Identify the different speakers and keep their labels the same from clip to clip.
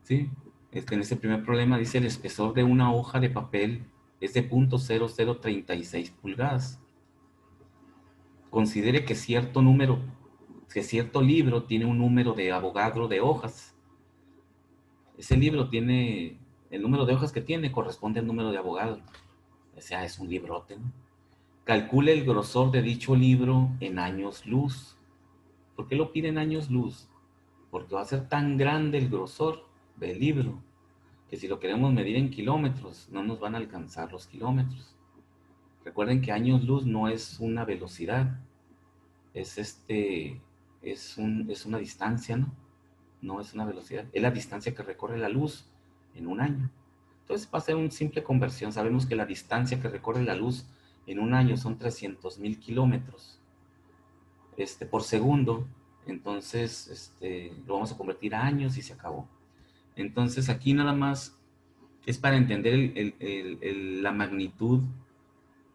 Speaker 1: ¿sí? En este primer problema dice el espesor de una hoja de papel es de 0.0036 pulgadas. Considere que cierto número, que cierto libro tiene un número de Avogadro de hojas. Ese libro tiene, el número de hojas que tiene corresponde al número de Avogadro. O sea, es un librote, ¿no? Calcule el grosor de dicho libro en años luz. ¿Por qué lo pide en años luz? Porque va a ser tan grande el grosor del libro que si lo queremos medir en kilómetros, no nos van a alcanzar los kilómetros. Recuerden que años luz no es una velocidad, es es una distancia, ¿no? No es una velocidad, es la distancia que recorre la luz en un año. Entonces va a ser una simple conversión. Sabemos que la distancia que recorre la luz en un año son 300.000 kilómetros por segundo. Entonces lo vamos a convertir a años y se acabó. Entonces aquí nada más es para entender la magnitud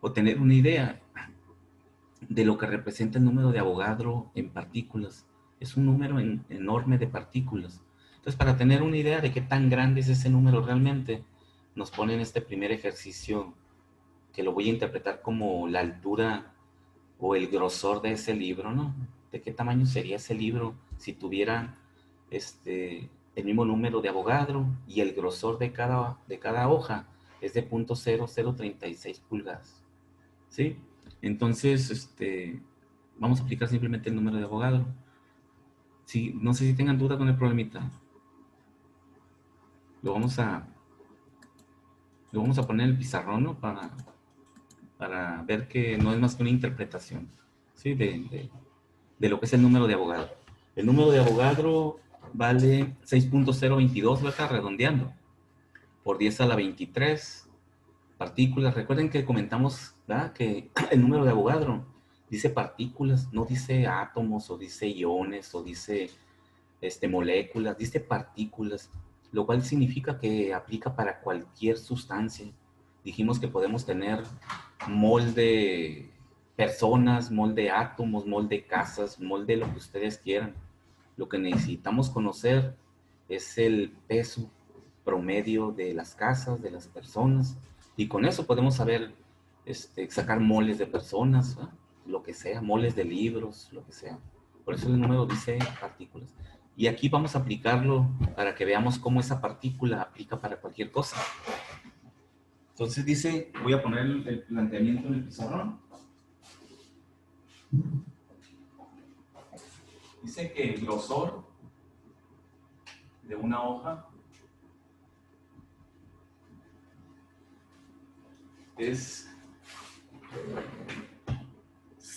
Speaker 1: o tener una idea de lo que representa el número de Avogadro en partículas. Es un número enorme de partículas. Entonces, para tener una idea de qué tan grande es ese número realmente, nos ponen este primer ejercicio que lo voy a interpretar como la altura o el grosor de ese libro, ¿no? ¿De qué tamaño sería ese libro si tuviera el mismo número de Avogadro y el grosor de cada hoja es de 0.0036 pulgadas? ¿Sí? Entonces, vamos a aplicar simplemente el número de Avogadro. Sí, no sé si tengan duda con el problemita. Lo vamos a, lo vamos a poner en el pizarrón, ¿no? Para ver que no es más que una interpretación, ¿sí? De lo que es el número de Avogadro. El número de Avogadro vale 6.022, ¿verdad? Redondeando, por 10 a la 23 partículas. Recuerden que comentamos, ¿verdad?, que el número de Avogadro dice partículas, no dice átomos o dice iones o dice moléculas, dice partículas, lo cual significa que aplica para cualquier sustancia. Dijimos que podemos tener molde personas, molde átomos, molde casas, molde lo que ustedes quieran. Lo que necesitamos conocer es el peso promedio de las casas, de las personas, y con eso podemos saber, sacar moles de personas, ¿no? Lo que sea, moles de libros, lo que sea. Por eso el número dice partículas. Y aquí vamos a aplicarlo para que veamos cómo esa partícula aplica para cualquier cosa. Entonces dice, voy a poner el planteamiento en el pizarrón. Dice que el grosor de una hoja es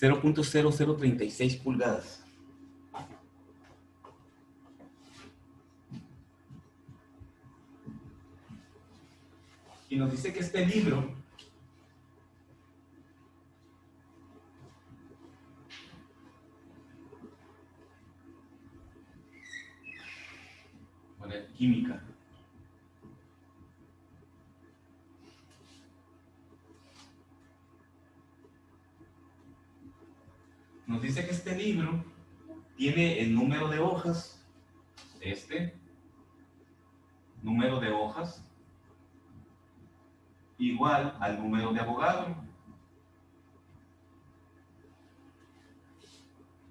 Speaker 1: 0.0036 pulgadas. Y nos dice que este libro poner química. Nos dice que este libro tiene el número de hojas, número de hojas, igual al número de Avogadro.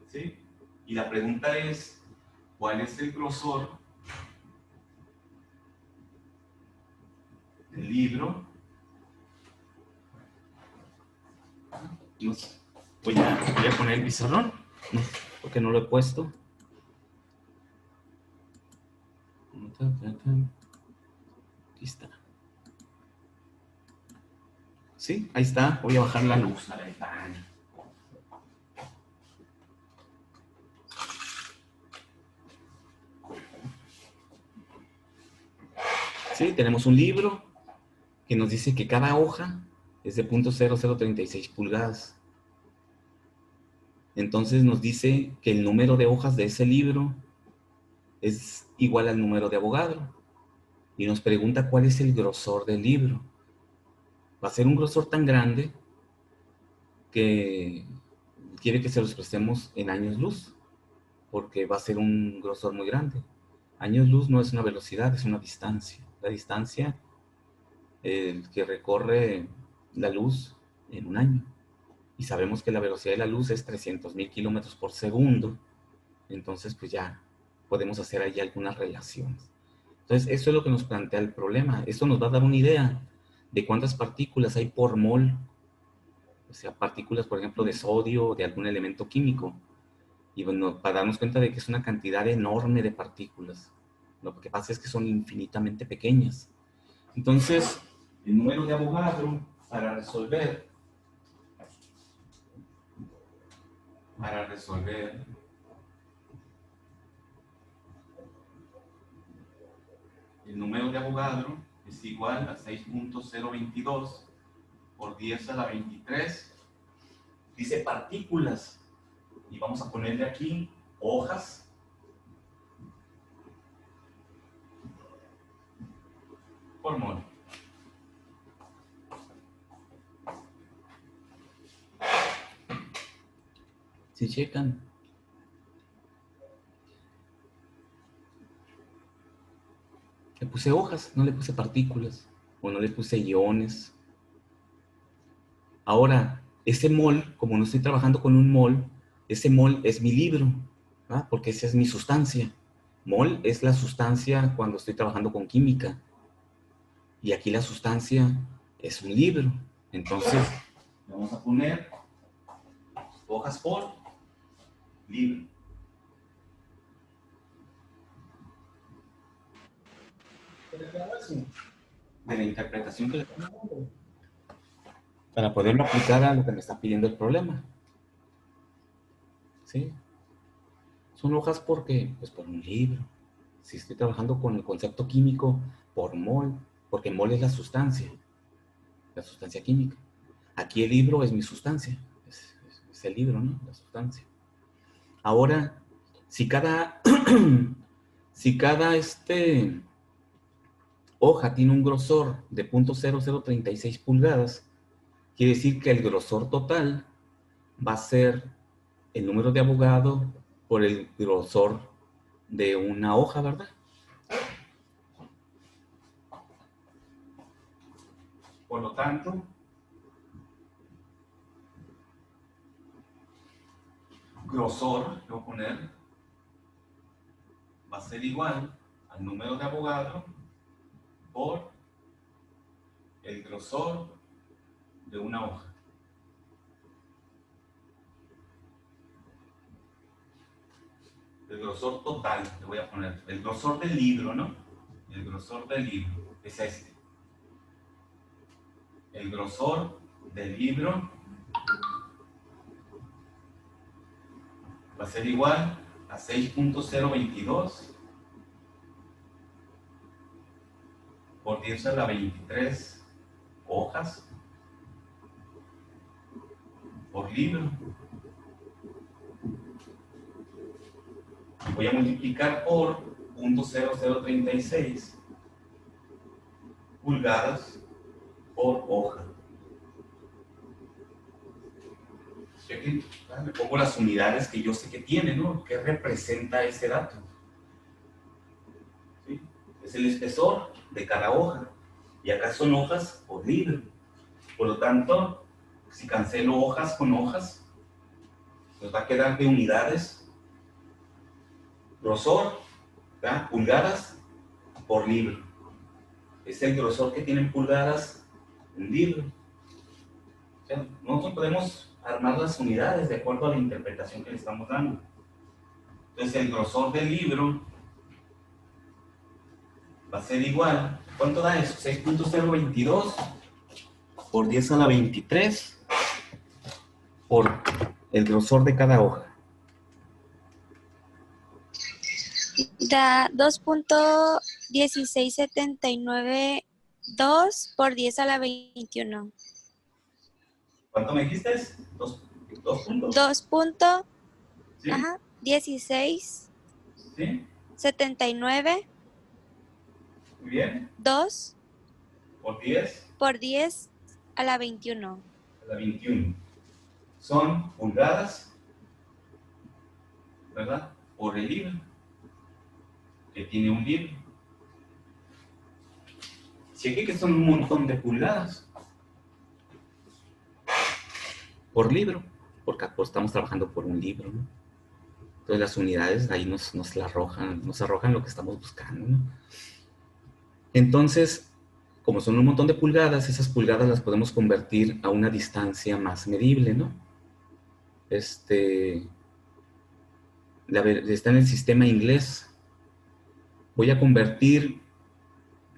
Speaker 1: ¿Sí? Y la pregunta es, ¿cuál es el grosor del libro? No sé. Voy a poner el pizarrón, no, porque no lo he puesto. Aquí está. Sí, ahí está. Voy a bajar la luz, la ventana. Sí, tenemos un libro que nos dice que cada hoja es de 0.0036 pulgadas. Entonces nos dice que el número de hojas de ese libro es igual al número de Avogadro. Y nos pregunta cuál es el grosor del libro. Va a ser un grosor tan grande que quiere que se lo expresemos en años luz, porque va a ser un grosor muy grande. Años luz no es una velocidad, es una distancia. La distancia que recorre la luz en un año. Y sabemos que la velocidad de la luz es 300.000 kilómetros por segundo. Entonces, pues ya podemos hacer ahí algunas relaciones. Entonces, eso es lo que nos plantea el problema. Esto nos va a dar una idea de cuántas partículas hay por mol. O sea, partículas, por ejemplo, de sodio o de algún elemento químico. Y bueno, para darnos cuenta de que es una cantidad enorme de partículas. Lo que pasa es que son infinitamente pequeñas. Entonces, el número de Avogadro para resolver el número de Avogadro es igual a 6.022 por 10 a la 23. Dice partículas. Y vamos a ponerle aquí hojas por mol. Si checan, le puse hojas, no le puse partículas, o no le puse iones. Ahora, ese mol, como no estoy trabajando con un mol, ese mol es mi libro, ¿verdad? Porque esa es mi sustancia. Mol es la sustancia cuando estoy trabajando con química. Y aquí la sustancia es un libro. Entonces, vamos a poner hojas por libro. De la interpretación que le estamos dando, para poderlo aplicar a lo que me está pidiendo el problema. ¿Sí? Son hojas porque, pues por un libro. Si estoy trabajando con el concepto químico, por mol, porque mol es la sustancia química. Aquí el libro es mi sustancia, es el libro, ¿no? La sustancia. Ahora, si cada, si cada hoja tiene un grosor de 0.0036 pulgadas, quiere decir que el grosor total va a ser el número de Avogadro por el grosor de una hoja, ¿verdad? Por lo tanto, grosor, lo voy a poner, va a ser igual al número de Avogadro por el grosor de una hoja. El grosor total, le voy a poner. El grosor del libro, ¿no? El grosor del libro es este. El grosor del libro va a ser igual a 6.022 por 10 a la 23 hojas por libro. Y voy a multiplicar por 0.0036 pulgadas por hoja. Aquí le pongo las unidades que yo sé que tiene, ¿no? ¿Qué representa ese dato? ¿Sí? Es el espesor de cada hoja. Y acá son hojas por libro. Por lo tanto, si cancelo hojas con hojas, nos va a quedar de unidades, grosor, ¿verdad? Pulgadas por libro. Es el grosor que tienen pulgadas un libro. O sea, nosotros podemos armar las unidades de acuerdo a la interpretación que le estamos dando. Entonces, el grosor del libro va a ser igual. ¿Cuánto da eso? 6.022 por 10 a la 23 por el grosor de cada hoja.
Speaker 2: Da 2.16792 por 10 a la 21.
Speaker 1: ¿Cuánto me dijiste? ¿Dos puntos?
Speaker 2: 2.
Speaker 1: ¿Sí?
Speaker 2: Ajá, 16,
Speaker 1: ¿Sí?
Speaker 2: 79,
Speaker 1: Muy bien.
Speaker 2: 2
Speaker 1: Por 10
Speaker 2: por 10 a la 21.
Speaker 1: a la 21. Son pulgadas, ¿verdad? Por el libro. que tiene un libro. Cheque que son un montón de pulgadas por libro, porque pues, estamos trabajando por un libro, ¿no? Entonces las unidades ahí nos arrojan lo que estamos buscando, ¿no? Entonces, como son un montón de pulgadas, esas pulgadas las podemos convertir a una distancia más medible, ¿no? Está en el sistema inglés. Voy a convertir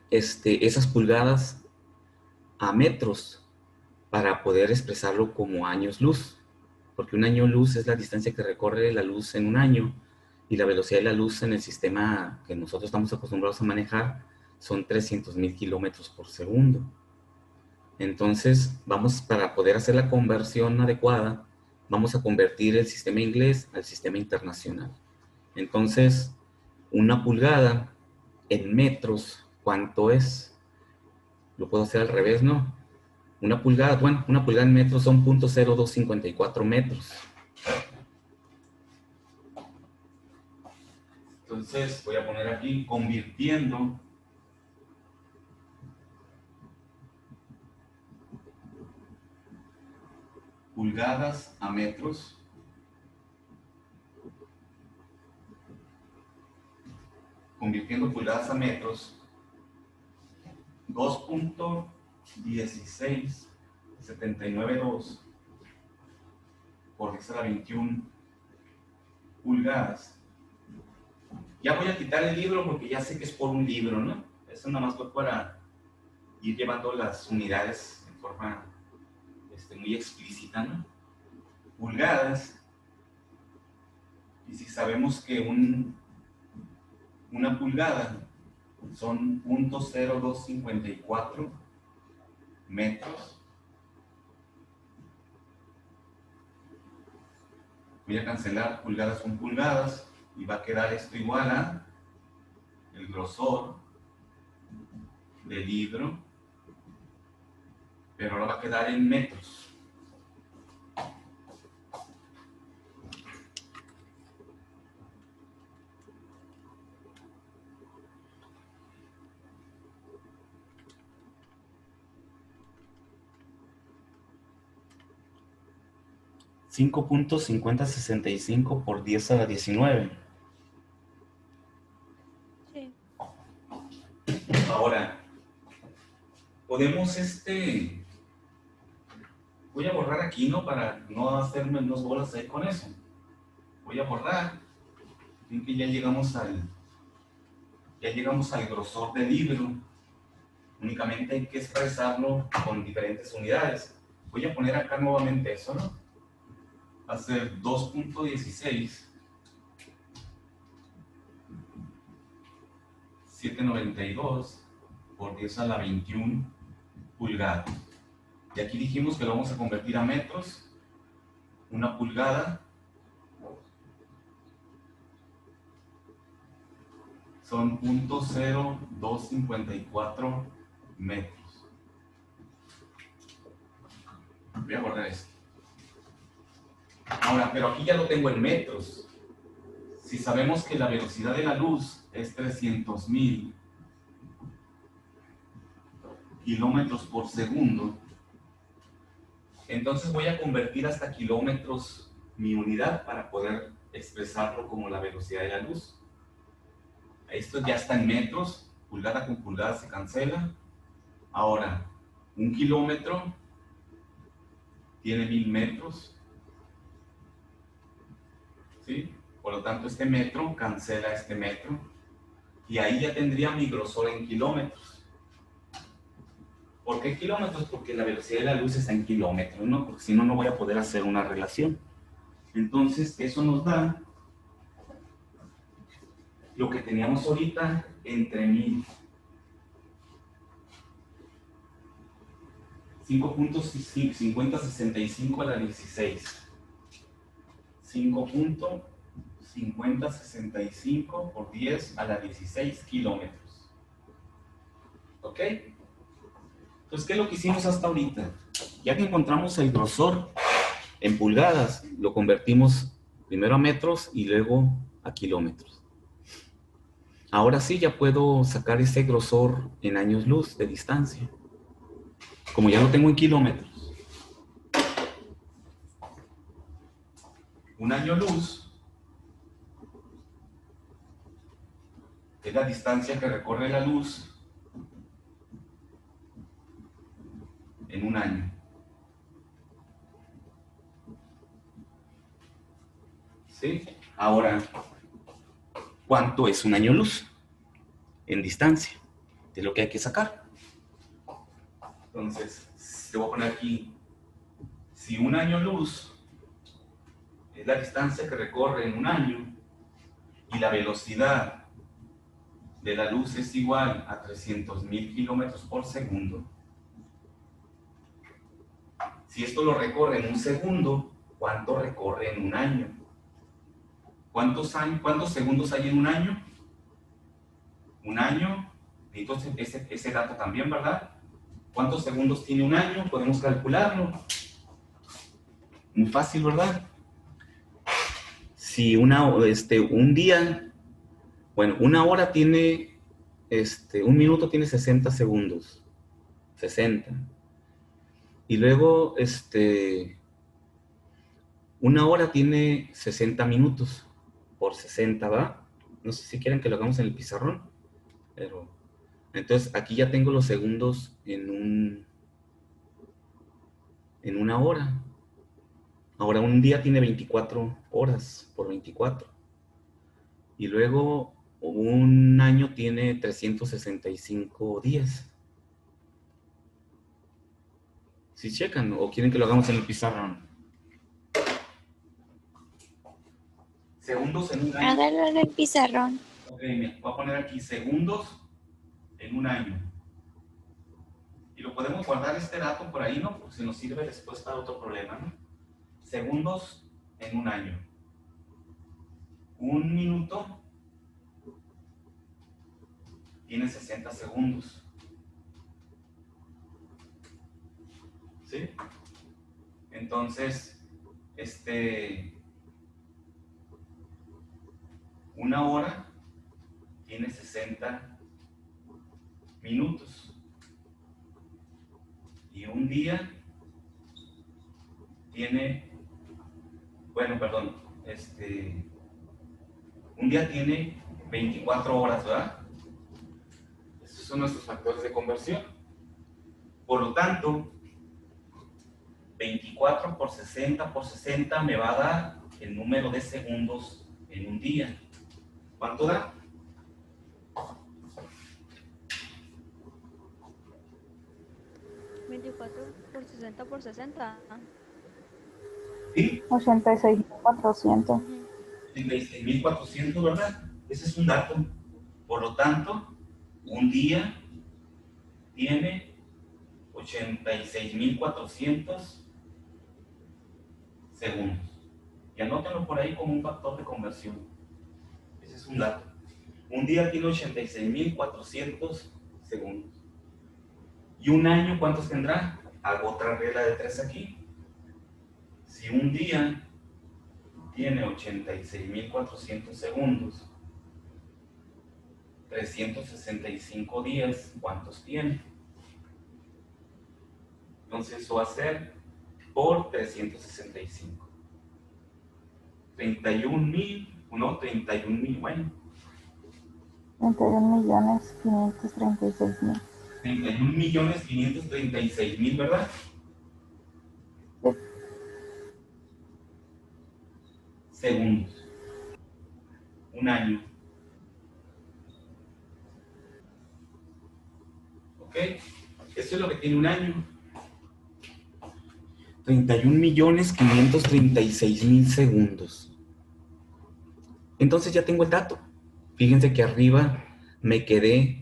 Speaker 1: esas pulgadas a metros para poder expresarlo como años luz, porque un año luz es la distancia que recorre la luz en un año, y la velocidad de la luz en el sistema que nosotros estamos acostumbrados a manejar son 300,000 kilómetros por segundo. Entonces, para poder hacer la conversión adecuada, vamos a convertir el sistema inglés al sistema internacional. Entonces, una pulgada en metros, ¿cuánto es? Lo puedo hacer al revés, ¿no? Una pulgada en metros son 0.0254 metros. Entonces, voy a poner aquí, convirtiendo pulgadas a metros. Convirtiendo pulgadas a metros, 2.16792 por 10 a la 21 pulgadas. Ya voy a quitar el libro porque ya sé que es por un libro, ¿no? Eso nada más fue para ir llevando las unidades en forma muy explícita, ¿no? Pulgadas. Y si sabemos que una pulgada son 0.0254 metros, voy a cancelar pulgadas con pulgadas y va a quedar esto igual a el grosor del libro, pero ahora va a quedar en metros. .5065 por 10 a la 19.
Speaker 2: Sí.
Speaker 1: Ahora, podemos voy a borrar aquí, ¿no? Para no hacerme dos bolas ahí con eso. Voy a borrar. Ven que ya llegamos al grosor del libro. Únicamente hay que expresarlo con diferentes unidades. Voy a poner acá nuevamente eso, ¿no? Va a ser 2.16 792 por 10 a la 21 pulgadas. Y aquí dijimos que lo vamos a convertir a metros. Una pulgada son 0.0254 metros. Voy a guardar esto. Ahora, pero aquí ya lo tengo en metros. Si sabemos que la velocidad de la luz es 300,000 kilómetros por segundo, entonces voy a convertir hasta kilómetros mi unidad para poder expresarlo como la velocidad de la luz. Esto ya está en metros, pulgada con pulgada se cancela. Ahora, un kilómetro tiene 1000 metros, ¿sí? Por lo tanto, este metro cancela este metro, y ahí ya tendría mi grosor en kilómetros. ¿Por qué kilómetros? Porque la velocidad de la luz está en kilómetros, ¿no? Porque si no, no voy a poder hacer una relación. Entonces, eso nos da lo que teníamos ahorita entre 1000. 5.5065 a la 16. 5.5065 por 10 a la 16 kilómetros. ¿Ok? Entonces, ¿qué es lo que hicimos hasta ahorita? Ya que encontramos el grosor en pulgadas, lo convertimos primero a metros y luego a kilómetros. ahora sí ya puedo sacar ese grosor en años luz de distancia. Como ya lo tengo en kilómetros. Un año luz es la distancia que recorre la luz en un año. ¿Sí? Ahora, ¿cuánto es un año luz en distancia? Es lo que hay que sacar. Entonces, te voy a poner aquí, si un año luz es la distancia que recorre en un año y la velocidad de la luz es igual a 300.000 kilómetros por segundo. Si esto lo recorre en un segundo, ¿cuánto recorre en un año? ¿Cuántos segundos hay en un año? Un año, necesito ese dato también, ¿verdad? ¿Cuántos segundos tiene un año? Podemos calcularlo. Muy fácil, ¿verdad? Si un día, bueno, una hora tiene, un minuto tiene 60 segundos. 60. Y luego, una hora tiene 60 minutos por 60, ¿va? No sé si quieren que lo hagamos en el pizarrón, pero... Entonces, aquí ya tengo los segundos en una hora. Ahora, un día tiene 24 horas por 24. Y luego, un año tiene 365 días. ¿Sí checan? ¿O quieren que lo hagamos en el pizarrón? Segundos en un año.
Speaker 2: Hágalo en el pizarrón.
Speaker 1: Ok, mira, voy a poner aquí segundos en un año. Y lo podemos guardar este dato por ahí, ¿no? Porque si nos sirve después para otro problema, ¿no? Segundos en un año. Un minuto tiene 60 segundos. ¿Sí? Entonces, una hora tiene 60 minutos. Y un día tiene, bueno, perdón, un día tiene 24 horas, ¿verdad? Estos son nuestros factores de conversión. Por lo tanto, 24 por 60 me va a dar el número de segundos en un día. ¿Cuánto da?
Speaker 2: por 60 por 60.
Speaker 1: ¿Sí?
Speaker 3: 86.400.
Speaker 1: 36.400, ¿verdad? Ese es un dato. Por lo tanto, un día tiene 86.400 segundos. Y anótenlo por ahí como un factor de conversión. Ese es un dato. Un día tiene 86.400 segundos. ¿Y un año cuántos tendrá? Hago otra regla de 3 aquí. Si un día tiene 86.400 segundos, 365 días, ¿cuántos tiene? Entonces eso va a ser por 365. 31.000, no, 31.000, bueno.
Speaker 3: 31.536.000.
Speaker 1: 31.536.000, ¿verdad?
Speaker 3: Sí.
Speaker 1: Segundos. Un año. ¿Ok? Eso es lo que tiene un año. 31.536.000 segundos. Entonces ya tengo el dato. Fíjense que arriba me quedé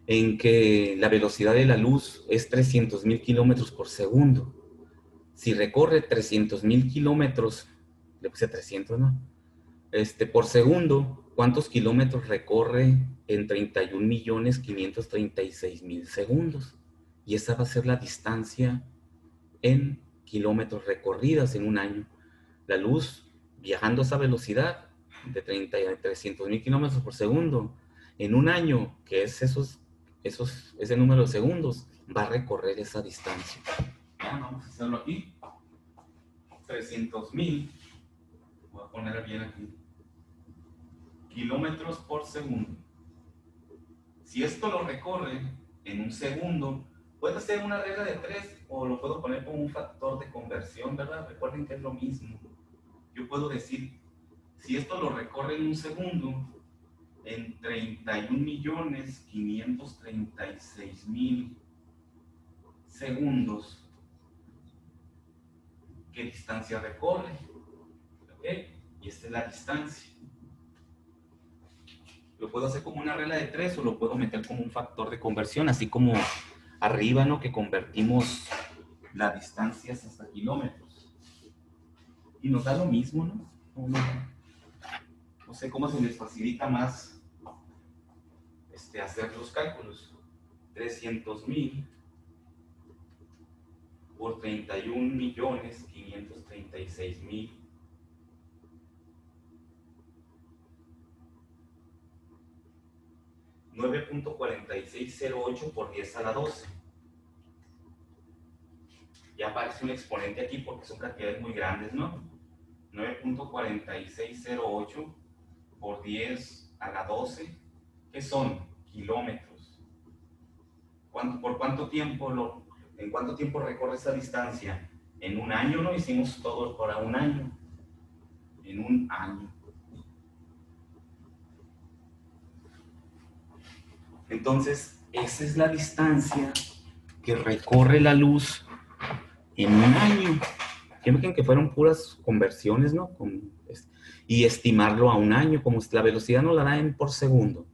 Speaker 1: en que la velocidad de la luz es 300.000 kilómetros por segundo. Si recorre 300.000 kilómetros, le puse 300, ¿no? Por segundo, ¿cuántos kilómetros recorre en 31.536.000 segundos? Y esa va a ser la distancia en kilómetros recorridas en un año. La luz, viajando a esa velocidad de 300.000 kilómetros por segundo, en un año, que es ese número de segundos, va a recorrer esa distancia. Ya, vamos a hacerlo aquí. 300,000. Voy a poner bien aquí. Kilómetros por segundo. Si esto lo recorre en un segundo, puede ser una regla de 3 o lo puedo poner como un factor de conversión, ¿verdad? Recuerden que es lo mismo. Yo puedo decir, si esto lo recorre en un segundo, en 31.536.000 segundos, ¿qué distancia recorre? ¿Ok? Y esta es la distancia. Lo puedo hacer como una regla de 3 o lo puedo meter como un factor de conversión, así como arriba, ¿no? Que convertimos las distancias hasta kilómetros. Y nos da lo mismo, ¿no? No sé cómo se les facilita más hacer los cálculos. 300,000 por 31.536.000. 9.4608 por 10 a la 12. Ya aparece un exponente aquí porque son cantidades muy grandes, ¿no? 9.4608 por 10 a la 12, ¿qué son? Kilómetros. ¿Por cuánto tiempo en cuánto tiempo recorre esa distancia? En un año, ¿no? Hicimos todo para un año. En un año. Entonces, esa es la distancia que recorre la luz en un año. Imaginen que fueron puras conversiones, ¿no? Y estimarlo a un año, como la velocidad nos la da por segundo.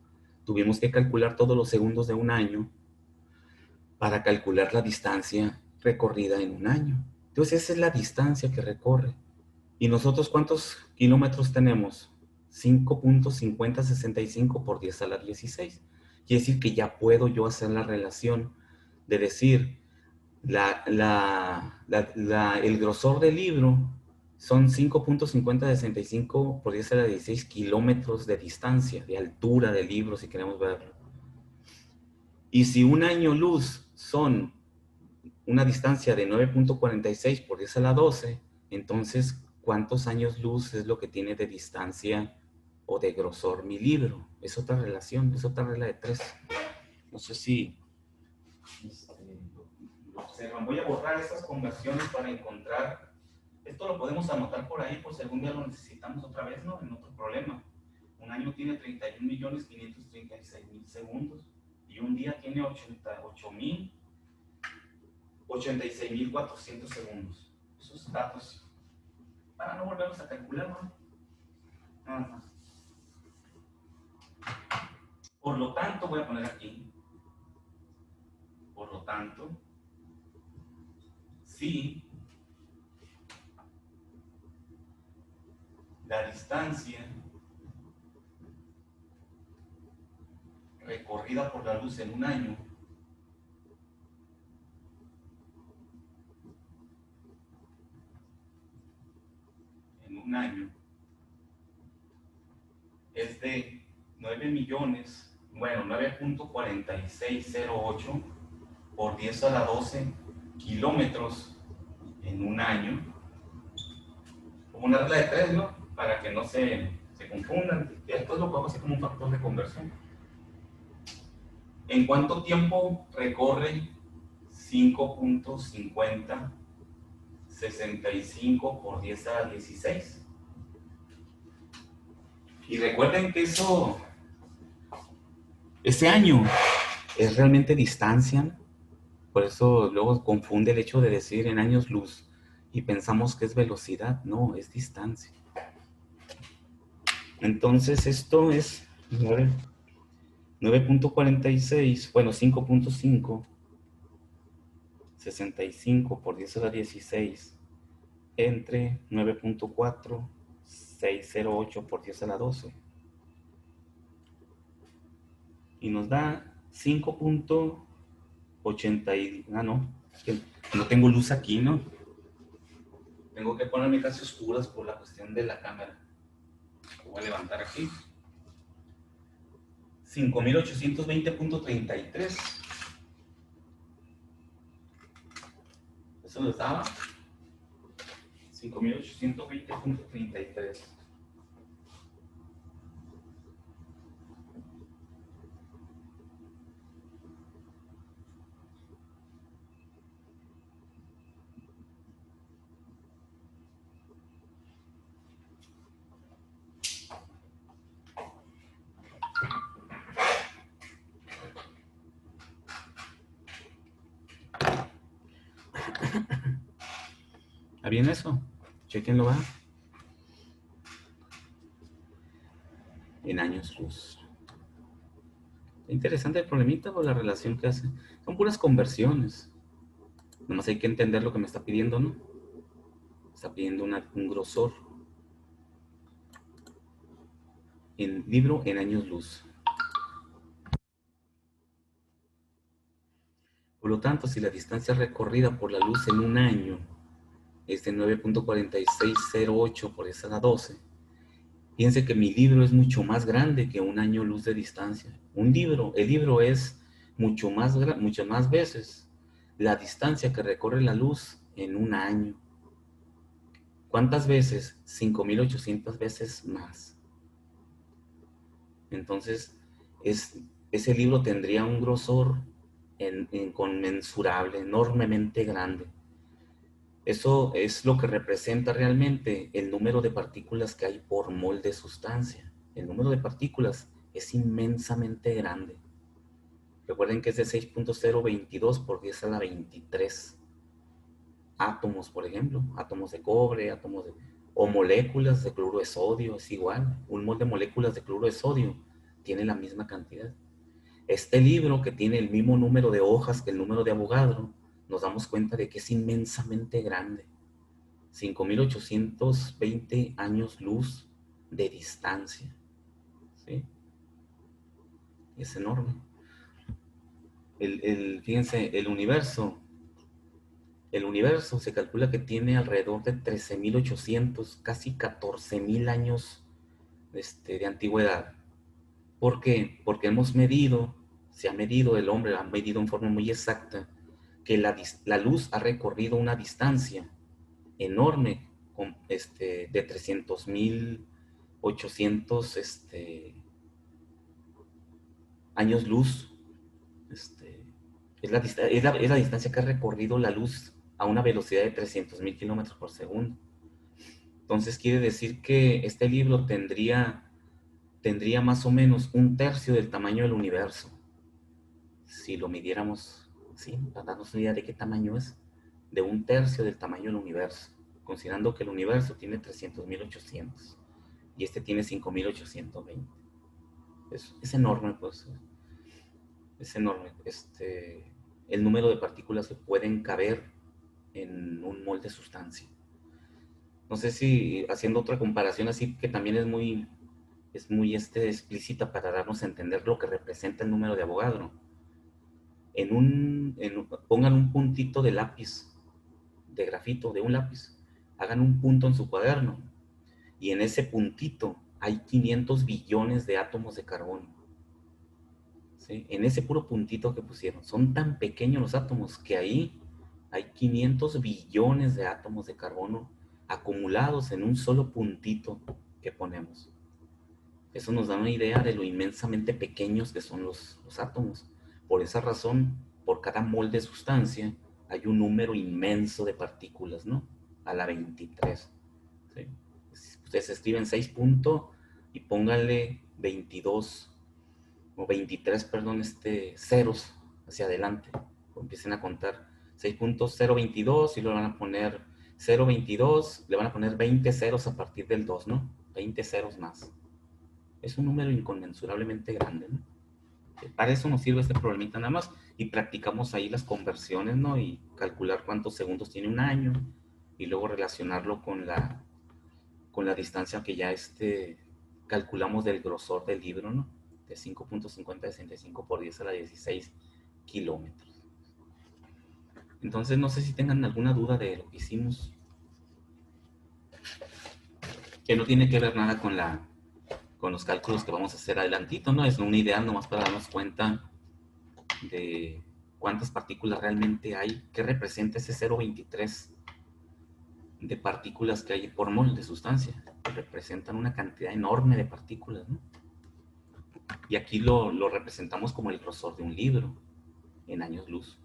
Speaker 1: Tuvimos que calcular todos los segundos de un año para calcular la distancia recorrida en un año. Entonces, esa es la distancia que recorre. ¿Y nosotros cuántos kilómetros tenemos? 5.5065 por 10 a la 16. Quiere decir que ya puedo yo hacer la relación de decir, el grosor del libro son 5.5065 por 10 a la 16 kilómetros de distancia, de altura del libro, si queremos verlo. Y si un año luz son una distancia de 9.46 por 10 a la 12, entonces, ¿cuántos años luz es lo que tiene de distancia o de grosor mi libro? Es otra relación, es otra regla de 3. No sé si lo observan. Voy a borrar estas conversiones para encontrar. Esto lo podemos anotar por ahí por si algún día lo necesitamos otra vez, ¿no? En otro problema. Un año tiene 31.536.000 segundos y un día tiene 86.400 segundos. Esos datos, para no volverlos a calcular, ¿no? Nada más. Por lo tanto, voy a poner aquí, por lo tanto, si la distancia recorrida por la luz en un año es de 9.4608 por 10 a la 12 kilómetros en un año, como una regla de 3, ¿no? Para que no se confundan. Y después lo podemos hacer como un factor de conversión. ¿En cuánto tiempo recorre 5.5065 por 10 a la 16? Y recuerden que ese año es realmente distancia, ¿no? Por eso luego confunde el hecho de decir en años luz y pensamos que es velocidad. No, es distancia. Entonces esto es 9.46, bueno, 5.5, 65 por 10 a la 16 entre 9.4608 por 10 a la 12. Y nos da 5.80. No, que no tengo luz aquí, ¿no? Tengo que ponerme casi oscuras por la cuestión de la cámara. Lo voy a levantar aquí. 5820.33. Eso nos daba 5820.33. ¿Está bien eso? Chequenlo, va. En años luz. Interesante el problemita o la relación que hace. Son puras conversiones. Nomás hay que entender lo que me está pidiendo, ¿no? Está pidiendo un grosor. En libro en años luz. Por lo tanto, si la distancia recorrida por la luz en un año es de 9.4608 por esa la 12, piense que mi libro es mucho más grande que un año luz de distancia. El libro es muchas más veces la distancia que recorre la luz en un año. ¿Cuántas veces? 5.800 veces más. Entonces, ese libro tendría un grosor inconmensurable, enormemente grande. Eso es lo que representa realmente el número de partículas que hay por mol de sustancia. El número de partículas es inmensamente grande. Recuerden que es de 6.022 por 10 a la 23 átomos, por ejemplo, átomos de cobre, o moléculas de cloruro de sodio, es igual. Un mol de moléculas de cloruro de sodio tiene la misma cantidad. Este libro, que tiene el mismo número de hojas que el número de Avogadro, nos damos cuenta de que es inmensamente grande. 5.820 años luz de distancia. ¿Sí? Es enorme. Fíjense, el universo se calcula que tiene alrededor de 13.800, casi 14.000 años de antigüedad. ¿Por qué? Porque el hombre ha medido en forma muy exacta que la luz ha recorrido una distancia enorme de 300.800 años luz. Es la distancia que ha recorrido la luz a una velocidad de 300.000 kilómetros por segundo. Entonces quiere decir que este libro tendría más o menos un tercio del tamaño del universo. Si lo midiéramos, ¿sí? Para darnos una idea de qué tamaño es, de un tercio del tamaño del universo, considerando que el universo tiene 300.800 y este tiene 5.820. Es enorme, pues. Es enorme. El número de partículas que pueden caber en un mol de sustancia. No sé si haciendo otra comparación así que también es muy explícita para darnos a entender lo que representa el número de Avogadro. Pongan un puntito de lápiz, de grafito, de un lápiz. Hagan un punto en su cuaderno y en ese puntito hay 500 billones de átomos de carbono. ¿Sí? En ese puro puntito que pusieron. Son tan pequeños los átomos que ahí hay 500 billones de átomos de carbono acumulados en un solo puntito que ponemos. Eso nos da una idea de lo inmensamente pequeños que son los átomos. Por esa razón, por cada mol de sustancia hay un número inmenso de partículas, ¿no? A la 23. ¿Sí? Ustedes escriben 6 y pónganle 22 o 23, perdón, ceros hacia adelante. O empiecen a contar 6.022 y luego van a poner 0.22, le van a poner 20 ceros a partir del 2, ¿no? 20 ceros más. Es un número inconmensurablemente grande, ¿no? Para eso nos sirve este problemita nada más y practicamos ahí las conversiones, ¿no? Y calcular cuántos segundos tiene un año y luego relacionarlo con la distancia que ya calculamos del grosor del libro, ¿no? De 5.5065 por 10 a la 16 kilómetros. Entonces, no sé si tengan alguna duda de lo que hicimos, que no tiene que ver nada con con los cálculos que vamos a hacer adelantito, ¿no? Es una idea nomás para darnos cuenta de cuántas partículas realmente hay, qué representa ese 0,23 de partículas que hay por mol de sustancia. Representan una cantidad enorme de partículas, ¿no? Y aquí lo representamos como el grosor de un libro en años luz.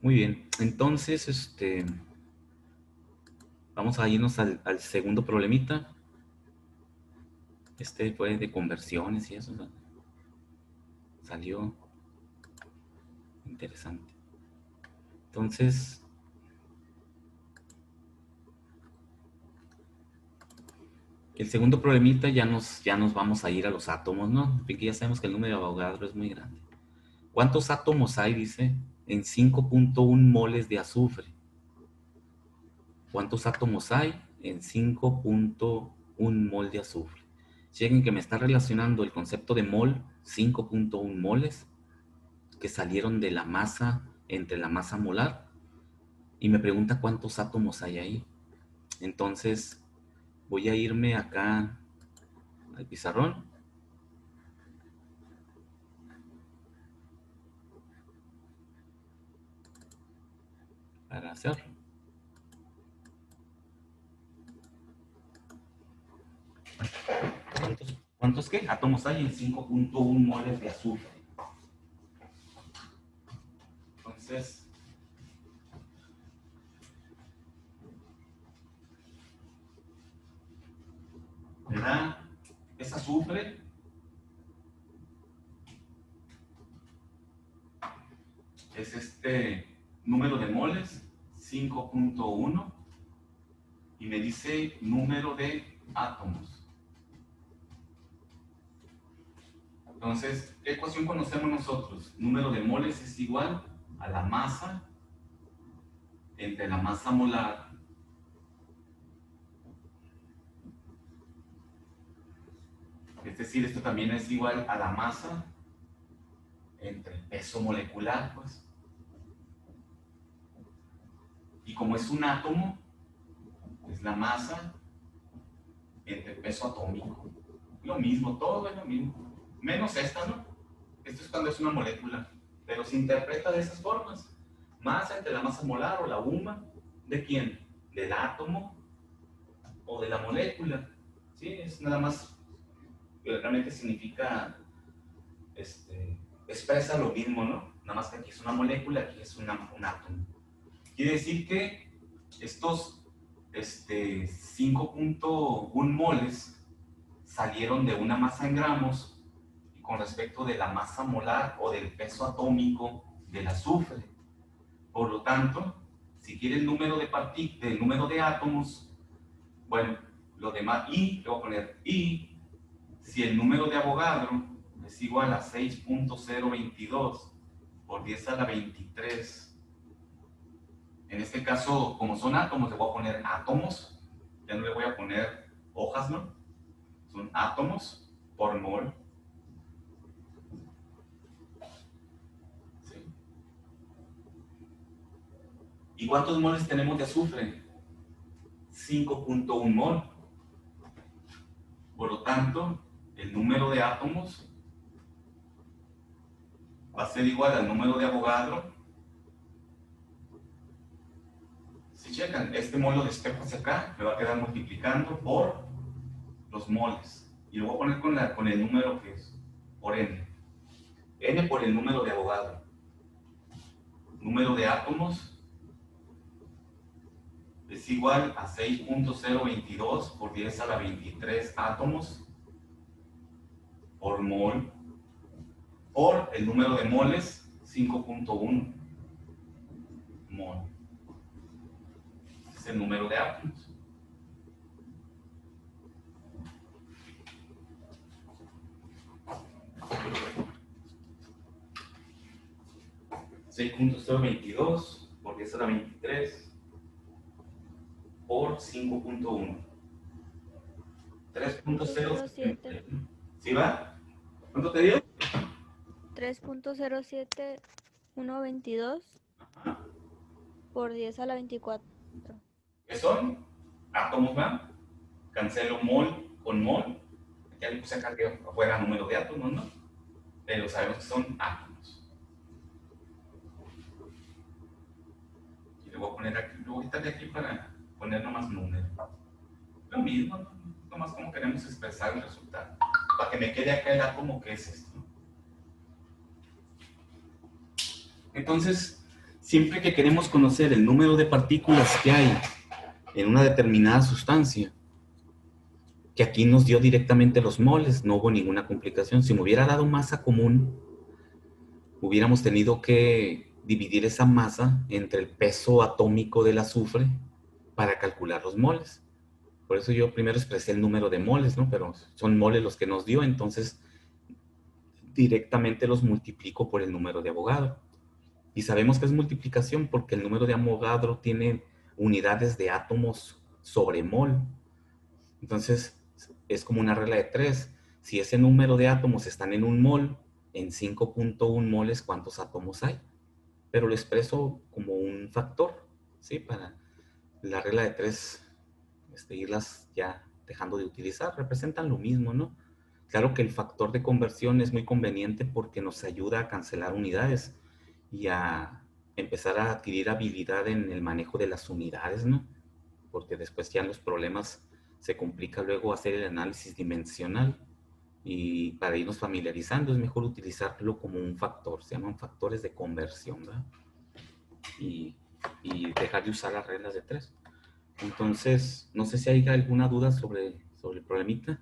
Speaker 1: Muy bien, entonces vamos a irnos al segundo problemita. Este fue de conversiones y eso, ¿no? Salió interesante. Entonces, el segundo problemita ya nos vamos a ir a los átomos, ¿no? Porque ya sabemos que el número de Avogadro es muy grande. ¿Cuántos átomos hay, dice, en 5.1 moles de azufre? ¿Cuántos átomos hay en 5.1 mol de azufre? Chequen que me está relacionando el concepto de mol, 5.1 moles, que salieron de la masa, entre la masa molar, y me pregunta cuántos átomos hay ahí. Entonces, voy a irme acá al pizarrón. Para hacerlo. ¿Cuántos qué? Átomos hay en 5.1 moles de azufre. Entonces, ¿verdad? Es azufre. Es este número de moles, 5.1. Y me dice número de átomos. Entonces, ¿qué ecuación conocemos nosotros? Número de moles es igual a la masa entre la masa molar es decir, esto también es igual a la masa entre el peso molecular, pues. Y como es un átomo, es la masa entre el peso atómico. Lo mismo, todo es lo mismo. Menos esta, ¿no? Esto es cuando es una molécula. Pero se interpreta de esas formas. Masa entre la masa molar o la UMA. ¿De quién? ¿Del átomo o de la molécula? Sí, es nada más, realmente significa, expresa lo mismo, ¿no? Nada más que aquí es una molécula, aquí es un átomo. Quiere decir que estos 5.1 moles salieron de una masa en gramos y con respecto de la masa molar o del peso atómico del azufre. Por lo tanto, si quiere el número el número de átomos, bueno, lo demás, le voy a poner I, si el número de Avogadro es igual a 6.022 por 10 a la 23. En este caso, como son átomos, le voy a poner átomos. Ya no le voy a poner hojas, ¿no? Son átomos por mol. ¿Sí? ¿Y cuántos moles tenemos de azufre? 5.1 mol. Por lo tanto, el número de átomos va a ser igual al número de Avogadro. Si checan, este mol lo despejo hacia acá, me va a quedar multiplicando por los moles. Y lo voy a poner con el número que es, por n. N por el número de Avogadro. Número de átomos es igual a 6.022 por 10 a la 23 átomos por mol, por el número de moles, 5.1 mol. Es el número de átomos. .022 por 10 a la 23 por 5.1. 3.0. ¿Sí va? ¿Cuánto te dio?
Speaker 2: 3.07122 por 10 a la 24.
Speaker 1: ¿Qué son? Átomos, ¿va? Cancelo mol con mol. Aquí le puse acá que afuera número de átomos, ¿no? Pero sabemos que son átomos. Y le voy a poner aquí, lo voy a quitar de aquí para poner nomás número. Lo mismo, ¿no? Nomás como queremos expresar el resultado. Para que me quede acá el átomo que es esto. Entonces, siempre que queremos conocer el número de partículas que hay en una determinada sustancia, que aquí nos dio directamente los moles, no hubo ninguna complicación. Si me hubiera dado masa común, hubiéramos tenido que dividir esa masa entre el peso atómico del azufre para calcular los moles. Por eso yo primero expresé el número de moles, ¿no? Pero son moles los que nos dio, entonces directamente los multiplico por el número de Avogadro. Y sabemos que es multiplicación porque el número de Avogadro tiene unidades de átomos sobre mol. Entonces, es como una regla de 3. Si ese número de átomos están en un mol, en 5.1 moles, ¿cuántos átomos hay? Pero lo expreso como un factor, ¿sí? Para la regla de 3, irlas ya dejando de utilizar, representan lo mismo, ¿no? Claro que el factor de conversión es muy conveniente porque nos ayuda a cancelar unidades y a empezar a adquirir habilidad en el manejo de las unidades, ¿no? Porque después ya en los problemas se complica luego hacer el análisis dimensional y para irnos familiarizando es mejor utilizarlo como un factor, se llaman factores de conversión, ¿verdad? Y dejar de usar las reglas de 3. Entonces, no sé si hay alguna duda sobre el problemita.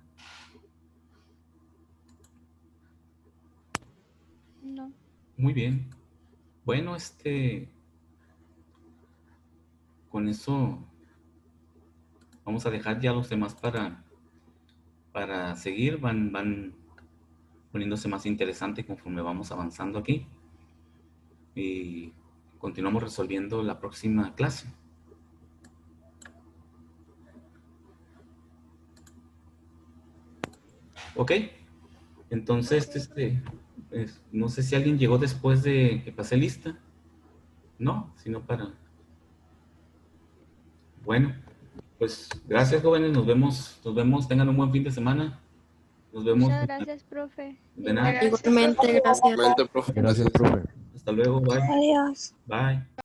Speaker 2: No.
Speaker 1: Muy bien. Bueno, con eso vamos a dejar ya los demás para seguir. Van poniéndose más interesante conforme vamos avanzando aquí. Y continuamos resolviendo la próxima clase. ¿Ok? Entonces, no sé si alguien llegó después de que pasé lista. No, sino para... Bueno, pues gracias, jóvenes. Nos vemos. Tengan un buen fin de semana. Nos vemos.
Speaker 2: Muchas gracias, profe.
Speaker 1: De nada.
Speaker 4: Igualmente, gracias.
Speaker 5: Igualmente, profe.
Speaker 6: Gracias, profe.
Speaker 1: Hasta luego. Bye.
Speaker 3: Adiós.
Speaker 1: Bye.